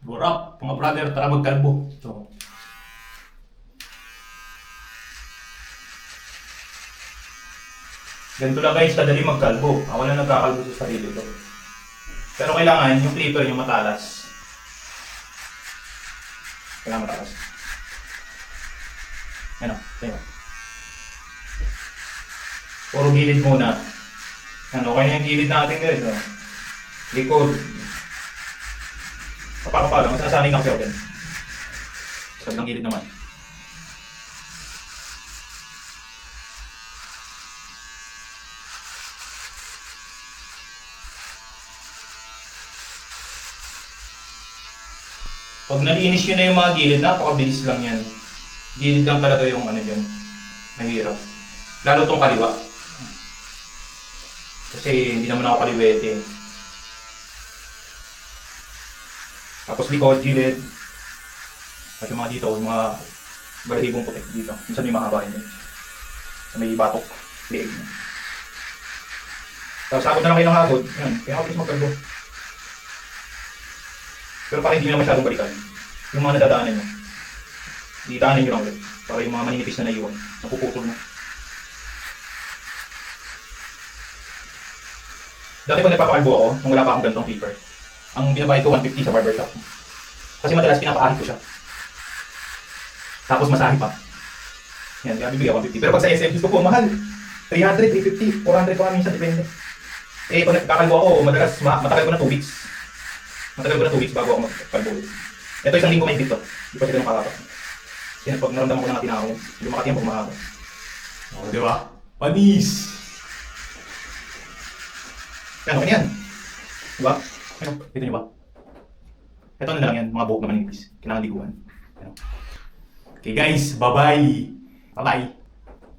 What up, mga brother? Tara magkalbo. So, ganito lang guys, kadali magkalbo. Ako na nagkakalbo sa sarili ko. Pero kailangan yung clipper yung matalas. Kailangan matalas. Ano? Tayo. Puro gilid muna. Ano, kaya yung gilid natin guys. Oh. Likod. Kapag lang, masasanay kang pero din. Sa ng gilid naman. Pag nalinis yun na yung mga gilid, napakabilis lang yan. Gilid lang talaga yung ano dyan. Mahirap. Lalo tong kaliwa. Kasi hindi naman ako kaliwete. Tapos likod, gilid. At yung mga dito, yung mga balahibong puti dito. Minsan may mahaba yun. Sa may batok, liig. Tapos hagod na lang kayo ng hagod. Yan, kaya ako gusto magkalbo. Pero para hindi nyo na masyadong balikan. Yung mga nadadaanan nyo. Ditaanin nyo lang ulit. Para yung mga maninipis na naiwan. Napuputol na. Dati pag nagpapakalbo ako, nung wala pa akong ganitong clipper, ang binabayad ko 150 sa barbershop. Kasi madalas pinapaahit ko siya. Tapos masahe pa. Yan, kaya bibigyan 150. Pero pag sa SM, gusto ko mahal. 300, 350, 400 pa minsan, depende. Eh, pag nagkakalbo ako, madalas matagal ko na 2 weeks. Matagal ko na 2 weeks bago ako magkalbo. Ito isang linggo may dito. Di pa siya ganun kakapa. Kasi pag naramdaman ko na natin ako, lumakati ang pagmahaba. O, di ba? Panis! Ano yan? Diba? Ano? Kita nyo ba? Ito na lang yan, mga buhok na manipis. Kailangan liguan. Ano? Okay guys, bye-bye! Bye-bye!